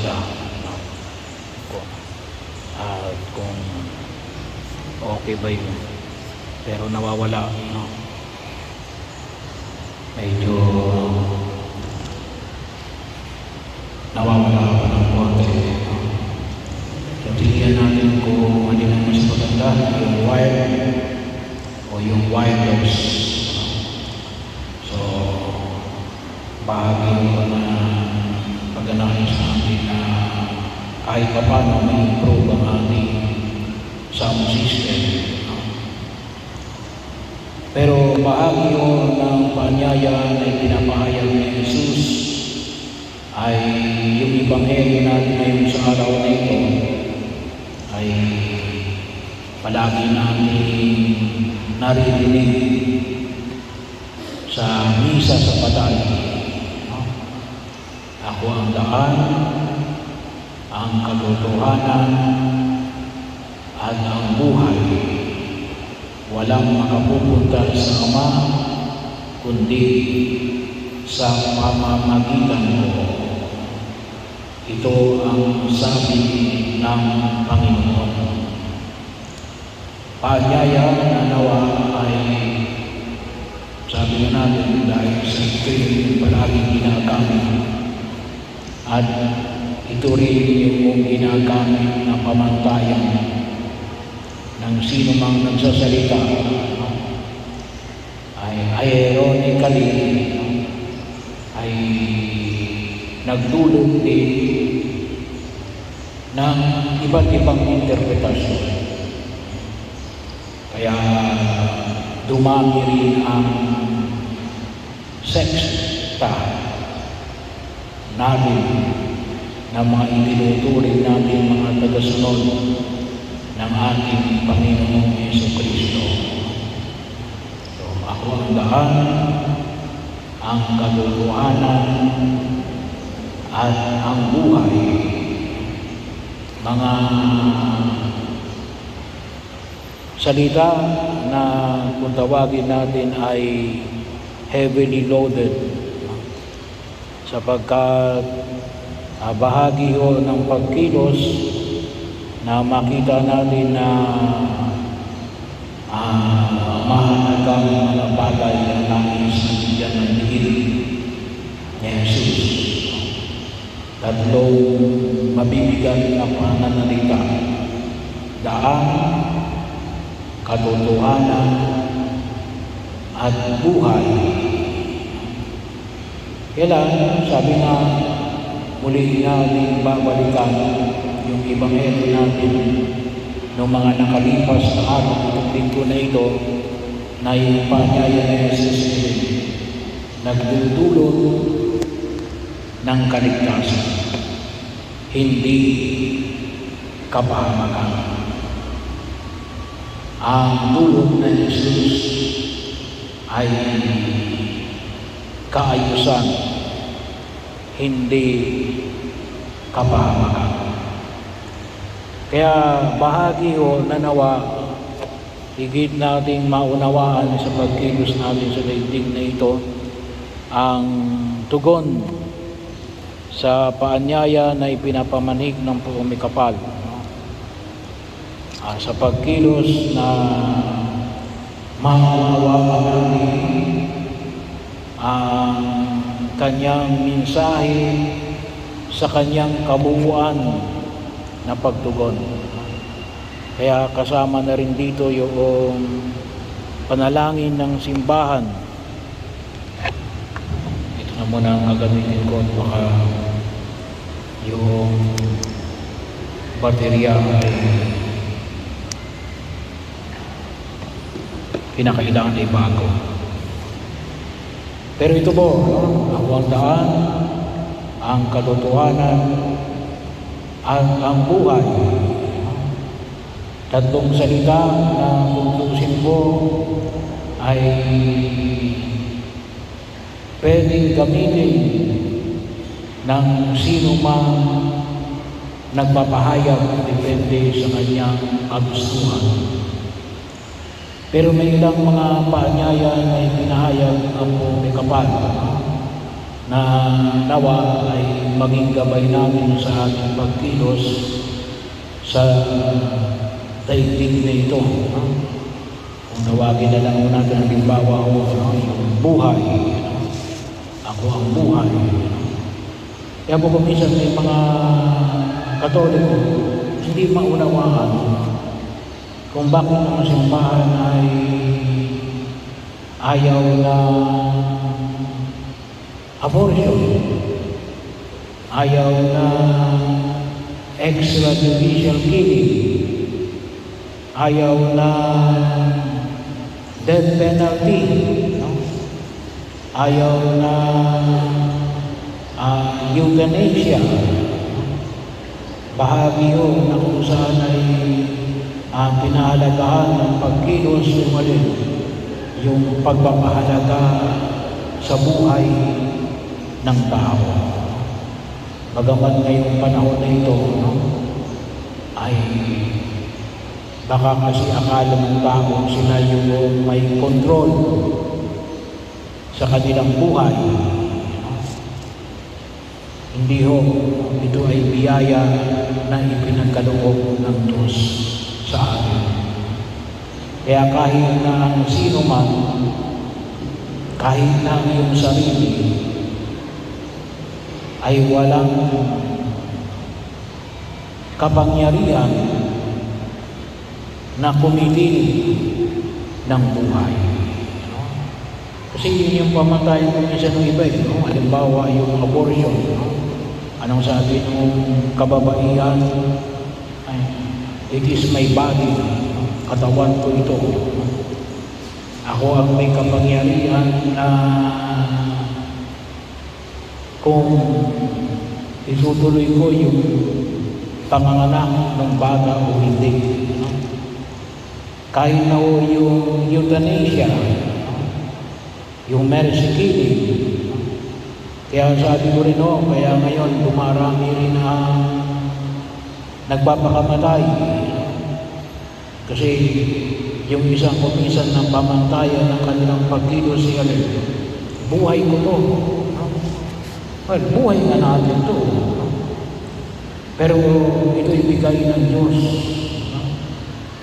sila, no? At kung okay ba yun, pero nawawala, no? Medyo nawawala pa ng konti, no? So tingnan natin kung ano yung mas maganda, yung wire o yung wireless, no? So bahagi ko na pag-anahin sa atin na kahit pa paano may improve ang ating sound system, no? Pero bahagi ko ng paanyaya na ipinapahayag ni Jesus ay yung ebanghelyo natin ngayon sa araw na ito ay palagi natin naririnig sa misa sa patay, no? Ako ang daan, ang katotohanan at ang buhay. Walang makapupunta sa Ama kundi sa pamamagitan ko. Ito ang sabi ng Panginoon. Paanyaya na nawa ay sabi na natin dahil sa ito yung palaging ginagamit at ito rin yung ginagamit na pamantayan ng sino mang nagsasalita, no? Ay ironically, no? Ay nagdulot din ng iba't ibang interpretasyon. Kaya dumami rin ang sekta natin na mga itinuturing natin mga tagasunod ng ating Panginoong Jesucristo. So, ako ang daan, ang katotohanan, at ang buhay. Mga salita na kung tawagin natin ay heavily loaded, sapagkat bahagi ho ng pagkilos na makita natin na mahalagang mga bagay na nais na bigyan ng dihil ni Jesus. Tatlong mabibigat na pananalita: daan, katotohanan, at buhay. Kailan, sabi na, muli natin babalikan yung ebanghelyo natin noong mga nakalipas na araw itong linggo na ito, na yung paanyaya ni Jesus nagdudulot ng kaligtasan, hindi kapahamakan. Ang dulot ng Jesus ay kaayusan, hindi kapahamakan. Kaya bahagi o nanawa, higit nating maunawaan sa pagkilos natin sa daigdig na ito ang tugon sa paanyaya na ipinapamanhig ng pumikapal, no? Sa pagkilos na maunawaan natin ang kanyang mensahe sa kanyang kabuuan na pagtugon. Kaya kasama na rin dito yung panalangin ng simbahan. Ito na muna ang gagamitin ko, baka yung baterya ay kinakailangan ay bago. Pero ito po, ako ang daan, ang katotohanan, at ang buhay. Tatlong salita na kung tuusin po ay pwedeng gamitin ng sino man nagpapahayag, depende sa kanyang kagustuhan. Pero may ilang mga paanyaya na ipinahayag ang pumikapal na nawa ay maging gabay namin sa ating pagkilos sa daigdig na ito. Kung nawagin na lang natin halimbawa yung buhay, ako ang buhay. Kaya po minsan may mga Katoliko hindi maunawaan kung bakit ang simbahan ay ayaw na abortion, ayaw na extrajudicial killing, ayaw na death penalty, ayaw na euthanasia. Bahagi yun na kung saan ay pinahalagahan ng pagkilos yung pagpapahalaga sa buhay ng tao. Bagaman ngayong panahon na ito, ay baka kasi akala ng tao sila yung may control sa kanilang buhay. Hindi ho, ito ay biyaya na ipinagkaloob ng Diyos sa atin. Kaya kahit na ang sino man, kahit na ang iyong sarili, ay walang kapangyarihan na kumitil ng buhay. Kasi yun yung pamatayan ng isa ng iba. Halimbawa, yung abortion. Anong sabi ng kababaihan? It is my body. Katawan ko ito. Ako ang may kapangyarihan na kung itutuloy ko yung panganganak ng bata o hindi. Kahit na yung euthanasia, yung mercy killing. Kaya sabi ko rin kaya ngayon dumarami rin ang nagpapakamatay. Kasi yung isang kumisan ng pamantayan ng kanilang pagkilos siya buhay ko to. Well, buhay na natin to. Pero ito'y bigay ng Diyos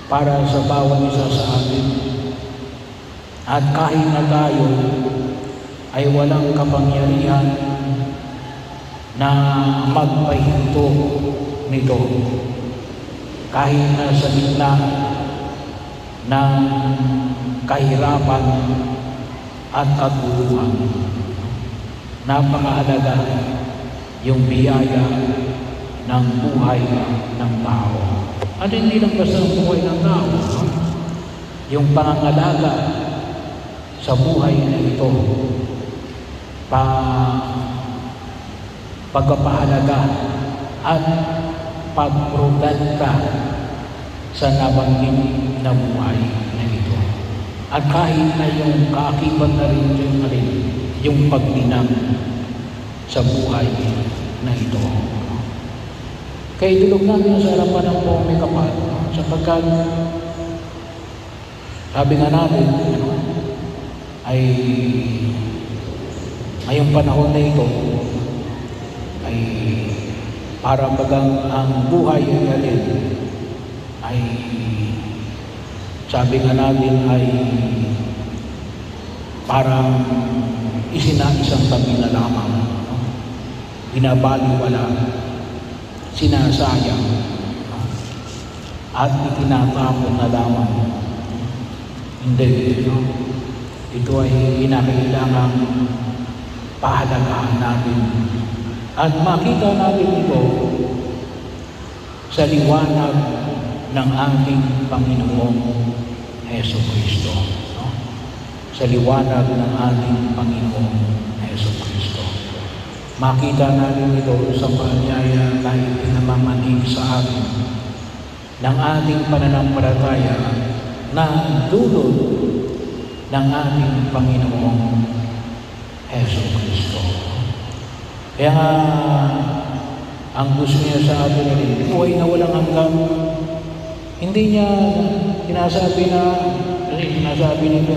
para sa bawat isa sa atin. At kahit na tayo ay walang kapangyarihan na magpahinto nito. Kahit na sa gitna ng kahirapan at kaguluhan, napakahalaga yung biyaya ng buhay ng tao. At hindi lang basta ang buhay ng tao, yung pangangalaga sa buhay na ito, pagpapahalaga at pagproganda sa nabanggit na buhay na ito. At kahit na yung kaakibat na rin yung paglinang sa buhay na ito. Kaya idulog namin sa harapan ng buong may kapal, sapagkat sabi nga natin, ay ngayong panahon na ito ay para bagang ang buhay ay sabi nga natin ay parang isinaisang tabi na lamang, binabaliwala, sinasayang at itinatapon na lamang. Hindi, ito ay kinakailangang pahalagahan natin at makita natin ito sa liwanag ng ating Panginoong Jesucristo. Sa liwanag ng ating Panginoong Jesucristo. Makita natin ito sa paanyaya na ipinamamanig sa atin ng ating pananampalataya na dulot ng ating Panginoong Jesucristo. Kaya nga, ang gusto niya sa atin ay buhay na walang hanggang. Hindi niya sinasabi niya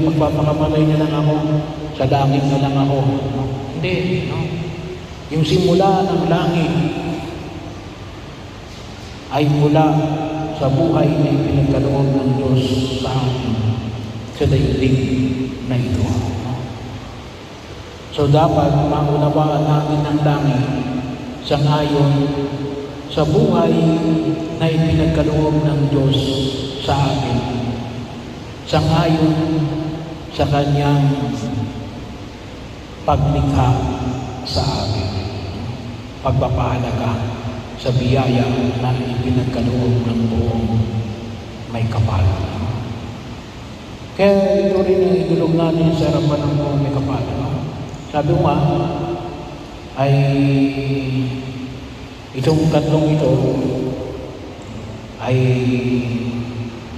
magpapakamatay na lang ako, sa langit na lang ako. Hindi, no? Yung simula ng langit ay mula sa buhay na ipinagkaloob ng Diyos sa atin sa daigdig na ito. No? So dapat maunawaan natin ang langit sangayon sa buhay na ipinagkaloob ng Diyos sa atin, sangayon sa Kanyang paglikha sa atin, pagpapahalaga sa biyaya na ipinagkaloob ng buong may kapal. Kaya ito rin ang idulog natin sa harapan ng buong may kapal. Sabi ko nga, ay itong tatlong ito ay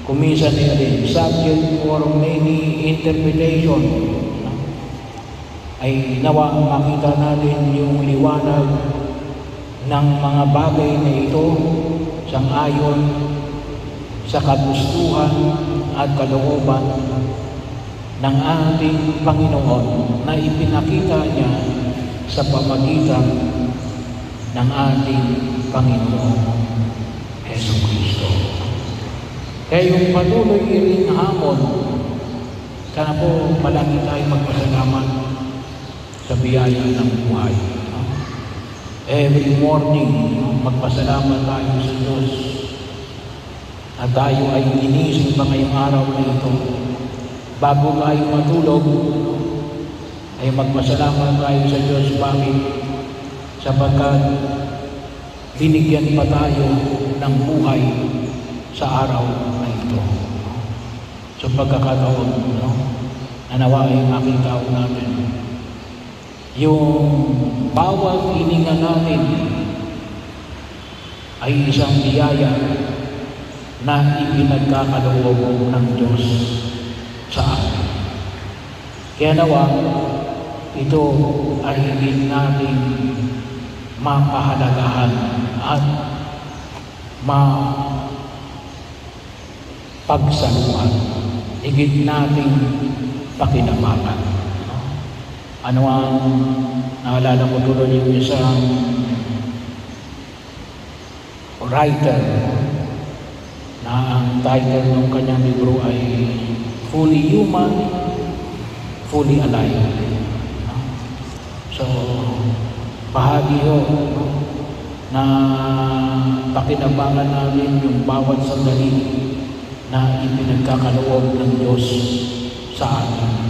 kuminsan din subject for many interpretation, ay nawa makita natin yung liwanag ng mga bagay na ito sangayon sa kagustuhan at kalooban ng ating Panginoon na ipinakita niya sa pamagitan ng ating Panginoon Jesucristo. Kaya yung patuloy rin hamon, sana po palagi tayo magpasalamat sa biyaya ng buhay. Every morning, magpasalamat tayo sa Diyos at tayo ay ginising pa ngayong araw na ito. Bago tayo matulog, ay magpasalamat tayo sa Diyos. Bakit? Sapagkat binigyan pa tayo ng buhay sa araw na ito. So pagkakataon, na nawa ay makita natin yung bawat hininga natin ay isang biyaya na ipinagkakaloob ng Diyos sa atin. Kaya nawa, ito ay hindi natin mapahalagahan at mapagsaluhan. Higit natin pakinabangan. Ano ang naalala ko tuloy yung isang writer na ang title ng kanyang libro ay Fully Human, Fully Alive. So, bahagi yun na pakinabangan namin yung bawat sandali na ipinagkakaloob ng Diyos sa atin.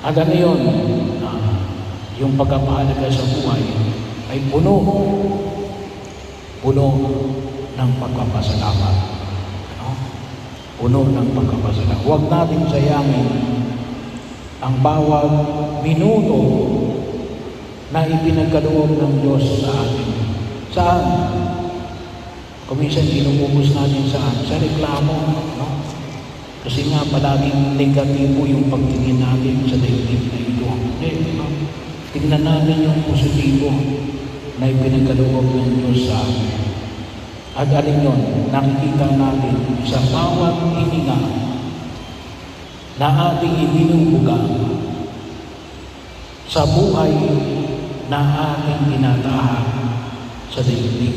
At ano yun? Yung pagkapahalaga sa buhay ay puno ng pagpapasalamat. Puno ng pagpapasalamat. Huwag natin sayangin ang bawat minuto na ipinagkaloob ng Diyos sa atin. Saan? Kuminsan inububos natin saan? Sa reklamo. No? Kasi nga palaging negatibo yung pagtingin natin sa daigdig na ito. Tingnan natin yung positibo na ipinagkaloob ng Diyos sa atin. At alin yun, nakikita natin sa bawat hininga na ating ibinubuga sa buhay na ating tinatahan sa daigdig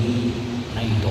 na ito.